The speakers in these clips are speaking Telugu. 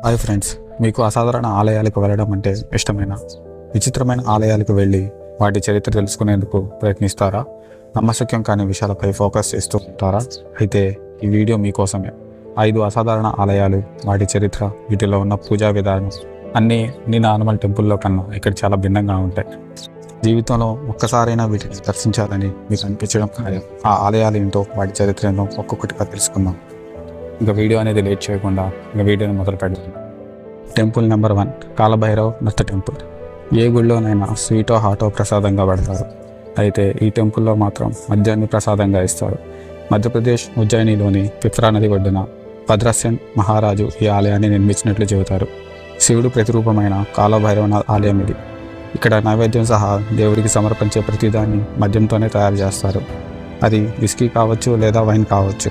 హాయ్ ఫ్రెండ్స్, మీకు అసాధారణ ఆలయాలకు వెళ్ళడం అంటే ఇష్టమేనా? విచిత్రమైన ఆలయాలకు వెళ్ళి వాటి చరిత్ర తెలుసుకునేందుకు ప్రయత్నిస్తారా? నమ్మశక్యం కాని విషయాలపై ఫోకస్ చేస్తూ ఉంటారా? అయితే ఈ వీడియో మీకోసమే. 5 అసాధారణ ఆలయాలు, వాటి చరిత్ర, వీటిలో ఉన్న పూజా విధానం అన్ని నార్మల్ టెంపుల్లో కన్నా ఇక్కడ చాలా భిన్నంగా ఉంటాయి. జీవితంలో ఒక్కసారైనా వీటిని దర్శించాలని మీకు అనిపించడం ఖాయం. ఆ ఆలయాలు ఏంటో, వాటి చరిత్ర ఏంటో ఒక్కొక్కటిగా తెలుసుకుందాం. ఇంకా వీడియో అనేది లేట్ చేయకుండా వీడియోని మొదలు పెడదాం. Temple number 1, Kalabhairav Datta temple. ఏ గుడిలోనైనా స్వీటో హాటో ప్రసాదంగా పెడతారు. అయితే ఈ టెంపుల్లో మాత్రం మద్యాన్ని ప్రసాదంగా ఇస్తారు. మధ్యప్రదేశ్ ఉజ్జయినిలోని పిప్రా నది ఒడ్డున భద్రసేన్ మహారాజు ఈ ఆలయాన్ని నిర్మించినట్లు చెబుతారు. శివుడు ప్రతిరూపమైన కాలభైరవనాథ్ ఆలయం ఇది. ఇక్కడ నైవేద్యం సహా దేవుడికి సమర్పించే ప్రతిదాన్ని మద్యంతోనే తయారు చేస్తారు. అది విస్కీ కావచ్చు లేదా వైన్ కావచ్చు.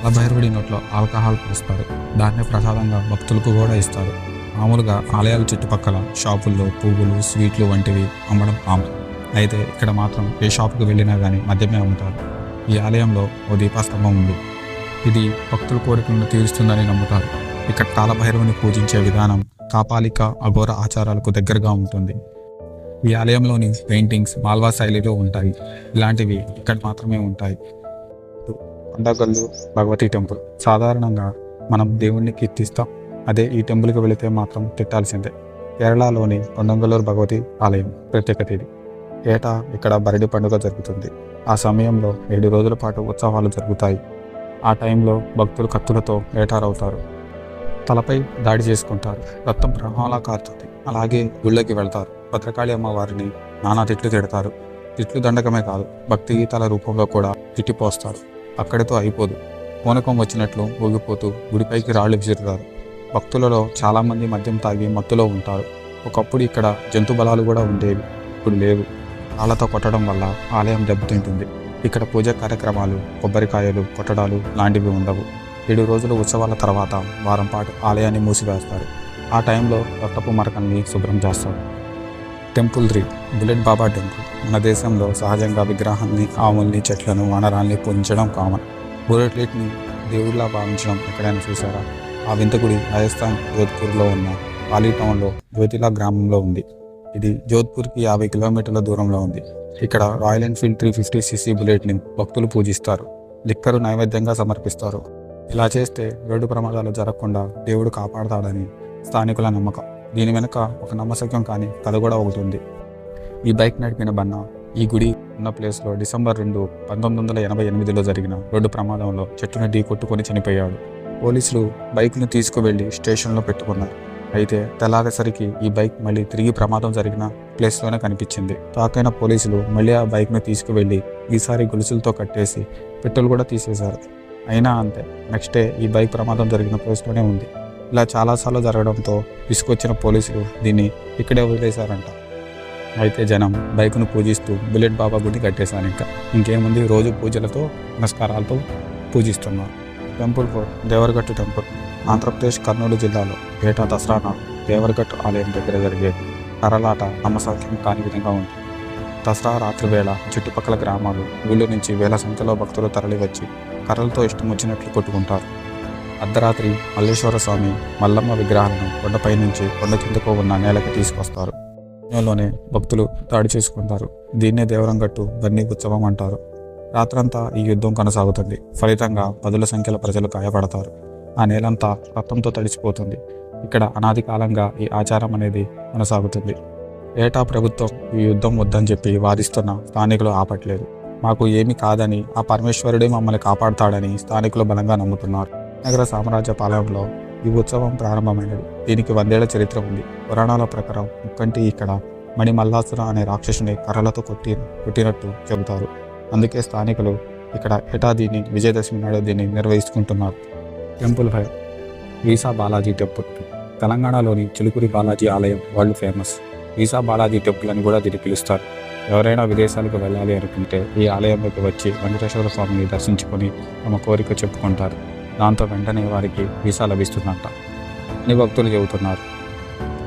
కాలభైరవుడి నోట్లో ఆల్కహాల్ పోస్తారు. దాన్నే ప్రసాదంగా భక్తులకు కూడా ఇస్తారు. మామూలుగా ఆలయాల చుట్టుపక్కల షాపుల్లో పువ్వులు, స్వీట్లు వంటివి అమ్మడం కామన్. అయితే ఇక్కడ మాత్రం ఏ షాపుకి వెళ్ళినా కానీ మద్యమే అమ్ముతారు. ఈ ఆలయంలో ఓ దీపాస్తంభం ఉంది. ఇది భక్తుల కోరికలను తీరుస్తుందని నమ్ముతారు. ఇక్కడ కాలభైరవుని పూజించే విధానం కాపాలిక, అఘోర ఆచారాలకు దగ్గరగా ఉంటుంది. ఈ ఆలయంలోని పెయింటింగ్స్ మాల్వా శైలిలో ఉంటాయి. ఇలాంటివి ఇక్కడ మాత్రమే ఉంటాయి. కొండగల్లు భగవతి టెంపుల్. సాధారణంగా మనం దేవుణ్ణి కీర్తిస్తాం. అదే ఈ టెంపుల్కి వెళితే మాత్రం తిట్టాల్సిందే. కేరళలోని కొండంగల్లూరు భగవతి ఆలయం ప్రత్యేకత ఇది. ఏటా ఇక్కడ బరడి పండుగ జరుగుతుంది. ఆ సమయంలో 7 రోజుల పాటు ఉత్సవాలు జరుగుతాయి. ఆ టైంలో భక్తులు కత్తులతో వేటారవుతారు. తలపై దాడి చేసుకుంటారు. రక్తం ప్రవాహంలా కారుతుంది. అలాగే గుళ్ళకి వెళ్తారు. భద్రకాళి అమ్మవారిని నానా తిట్లు తిడతారు. తిట్లు దండకమే కాదు, భక్తి గీతాల రూపంలో కూడా తిట్టిపోస్తారు. అక్కడితో అయిపోదు. పూనకం వచ్చినట్లు ఊగిపోతూ గుడిపైకి రాళ్లు విసురుతారు. భక్తులలో చాలామంది మద్యం తాగి మత్తులో ఉంటారు. ఒకప్పుడు ఇక్కడ జంతు బలాలు కూడా ఉండేవి, ఇప్పుడు లేవు. రాళ్లతో కొట్టడం వల్ల ఆలయం దెబ్బతింటుంది. ఇక్కడ పూజ కార్యక్రమాలు, కొబ్బరికాయలు కొట్టడాలు లాంటివి ఉండవు. 7 రోజుల ఉత్సవాల తర్వాత వారం పాటు ఆలయాన్ని మూసివేస్తారు. ఆ టైంలో రక్తపు మరకల్ని శుభ్రం చేస్తారు. టెంపుల్ 3, బుల్లెట్ బాబా టెంపుల్. మన దేశంలో సహజంగా విగ్రహాన్ని, ఆవుల్ని, చెట్లను, వనరాల్ని పూజించడం కామన్. బుల్లెట్ని దేవుడిలా భావించడం ఎక్కడైనా చూసారా? ఆ వింత గుడి రాజస్థాన్ జోధ్పూర్లో ఉన్న పాలీ టౌన్లో జ్యోతిలా గ్రామంలో ఉంది. ఇది జోధ్పూర్కి 50 కిలోమీటర్ల దూరంలో ఉంది. ఇక్కడ రాయల్ ఎన్ఫీల్డ్ 350cc బుల్లెట్ని భక్తులు పూజిస్తారు. లిక్కరు నైవేద్యంగా సమర్పిస్తారు. ఇలా చేస్తే రోడ్డు ప్రమాదాలు జరగకుండా దేవుడు కాపాడతాడని స్థానికుల నమ్మకం. దీని వెనుక ఒక నమ్మశక్యం కానీ కథ కూడా ఒకటి ఉంది. ఈ బైక్ నడిపిన బన్న ఈ గుడి ఉన్న ప్లేస్లో డిసెంబర్ 2, 1988లో జరిగిన రోడ్డు ప్రమాదంలో చెట్టును ఢీ కొట్టుకొని చనిపోయాడు. పోలీసులు బైక్ను తీసుకువెళ్ళి స్టేషన్లో పెట్టుకున్నారు. అయితే తెల్లారేసరికి ఈ బైక్ మళ్ళీ తిరిగి ప్రమాదం జరిగిన ప్లేస్లోనే కనిపించింది. తాకైన పోలీసులు మళ్ళీ ఆ బైక్ను తీసుకువెళ్ళి ఈసారి గొలుసులతో కట్టేసి పెట్రోల్ కూడా తీసేశారు. అయినా అంతే, నెక్స్ట్ డే ఈ బైక్ ప్రమాదం జరిగిన ప్లేస్లోనే ఉంది. ఇలా చాలాసార్లు జరగడంతో విసుకొచ్చిన పోలీసులు దీన్ని ఇక్కడే వదిలేశారంట. అయితే జనం బైక్ను పూజిస్తూ బుల్లెట్ బాబా గుడి కట్టేశారు. ఇంకేముంది, రోజు పూజలతో నమస్కారాలతో పూజిస్తున్నారు. Temple 4, Devaragattu temple. ఆంధ్రప్రదేశ్ కర్నూలు జిల్లాలో ఏటా దసరా నాడు దేవరగట్టు ఆలయం దగ్గర జరిగే కర్రలాట నమ్మశక్యం కాని విధంగా ఉంటుంది. దసరా రాత్రి వేళ చుట్టుపక్కల గ్రామాలు, ఊళ్ళో నుంచి వేల సంఖ్యలో భక్తులు తరలివచ్చి కర్రలతో ఇష్టం వచ్చినట్లు కొట్టుకుంటారు. అర్ధరాత్రి మల్లేశ్వర స్వామి, మల్లమ్మ విగ్రహాలను కొండపై నుంచి కొండ కిందకు ఉన్న నేలకి తీసుకొస్తారు. లోనే భక్తులు దాడి చేసుకుంటారు. దీన్నే దేవరంగట్టు బన్నీ ఉత్సవం అంటారు. రాత్రంతా ఈ యుద్ధం కొనసాగుతుంది. ఫలితంగా పదుల సంఖ్యలో ప్రజలు గాయపడతారు. ఆ నేలంతా రక్తంతో తడిచిపోతుంది. ఇక్కడ అనాది కాలంగా ఈ ఆచారం అనేది కొనసాగుతుంది. ఏటా ప్రభుత్వం ఈ యుద్ధం వద్దని చెప్పి వాదిస్తున్న స్థానికులు ఆపట్లేదు. మాకు ఏమీ కాదని, ఆ పరమేశ్వరుడే మమ్మల్ని కాపాడుతాడని స్థానికులు బలంగా నమ్ముతున్నారు. నగర సామ్రాజ్య పాలనలో ఈ ఉత్సవం ప్రారంభమైనది. దీనికి 100 ఏళ్ల చరిత్ర ఉంది. పురాణాల ప్రకారం ముక్కంటి ఇక్కడ మణిమల్లాసుర అనే రాక్షసుని కర్రలతో కొట్టినట్టు చెబుతారు. అందుకే స్థానికులు ఇక్కడ ఏటా దీన్ని విజయదశమి నాడు దీన్ని నిర్వహించుకుంటున్నారు. Temple 5, visa Balaji temple. తెలంగాణలోని చిలుకూరి బాలాజీ ఆలయం world famous. Visa Balaji temple అని కూడా దీన్ని పిలుస్తారు. ఎవరైనా విదేశాలకు వెళ్ళాలి అనుకుంటే ఈ ఆలయంలోకి వచ్చి వెంకటేశ్వర స్వామిని దర్శించుకొని తమ కోరిక చెప్పుకుంటారు. దాంతో వెంటనే వారికి వీసా లభిస్తుందంట అని భక్తులు చెబుతున్నారు.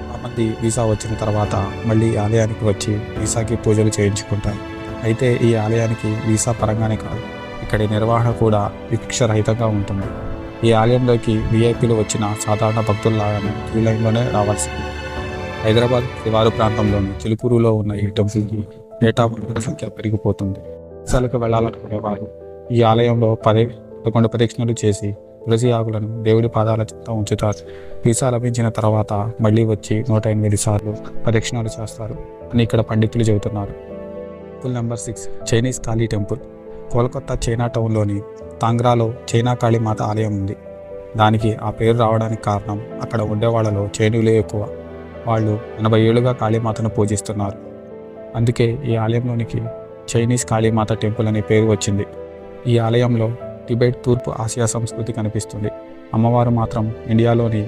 చాలామంది వీసా వచ్చిన తర్వాత మళ్ళీ ఆలయానికి వచ్చి వీసాకి పూజలు చేయించుకుంటారు. అయితే ఈ ఆలయానికి వీసా పరంగానే కాదు, ఇక్కడి నిర్వహణ కూడా వివక్షరహితంగా ఉంటుంది. ఈ ఆలయంలోకి విఐపీలు వచ్చిన సాధారణ భక్తుల్లాగానే క్యూ లైన్లోనే రావాల్సింది. హైదరాబాద్ శివారు ప్రాంతంలోని చిలుకూరులో ఉన్న ఈ టెంపుల్కి ఏటా భక్తుల సంఖ్య పెరిగిపోతుంది. విదేశాలకు వెళ్ళాలనుకునేవారు ఈ ఆలయంలో 11 ప్రదక్షిణలు చేసి తులసి ఆకులను దేవుడి పాదాల చెంత ఉంచుతారు. వీసా లభించిన తర్వాత మళ్ళీ వచ్చి 108 సార్లు ప్రదక్షిణాలు చేస్తారు అని ఇక్కడ పండితులు చెబుతున్నారు. టెంపుల్ నెంబర్ 6 చైనీస్ కాళీ temple. Kolkata China టౌన్లోని తాంగ్రాలో China Kalimata ఆలయం ఉంది. దానికి ఆ పేరు రావడానికి కారణం అక్కడ ఉండేవాళ్లలో చైనీయులే ఎక్కువ. వాళ్ళు 80 ఏళ్లుగా కాళీమాతను పూజిస్తున్నారు. అందుకే ఈ ఆలయంలోనికి చైనీస్ కాళీమాత టెంపుల్ అనే పేరు వచ్చింది. ఈ ఆలయంలో టిబెట్ తూర్పు ఆసియా సంస్కృతి కనిపిస్తుంది. అమ్మవారు మాత్రం ఇండియాలోని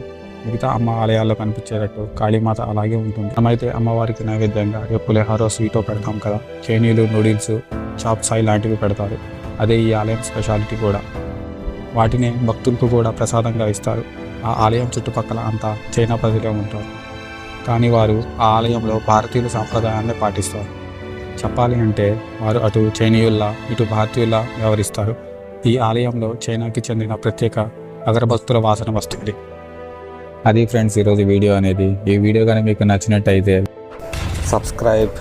మిగతా అమ్మ ఆలయాల్లో కనిపించేటట్టు కాళీమాత అలాగే ఉంటుంది. మనమైతే అమ్మవారికి నైవేద్యంగా పులిహోర స్వీటో పెడతాం కదా, చైనీయులు నూడిల్స్, చాప్ సాయి లాంటివి పెడతారు. అదే ఈ ఆలయం స్పెషాలిటీ కూడా. వాటిని భక్తులకు కూడా ప్రసాదంగా ఇస్తారు. ఆ ఆలయం చుట్టుపక్కల అంతా చైనా ప్రజలే ఉంటారు. కానీ వారు ఆ ఆలయంలో భారతీయుల సాంప్రదాయాన్ని పాటిస్తారు. చెప్పాలి అంటే వారు అటు చైనీయుల్లా ఇటు భారతీయుల్లా వ్యవహరిస్తారు. ఈ ఆలయంలో చైనాకి చెందిన ప్రత్యేక అగరబత్తుల వాసన వస్తుంది. అది ఫ్రెండ్స్ ఈరోజు వీడియో అనేది. ఈ వీడియో కానీ మీకు నచ్చినట్టయితే సబ్స్క్రైబ్,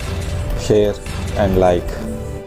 షేర్ అండ్ లైక్.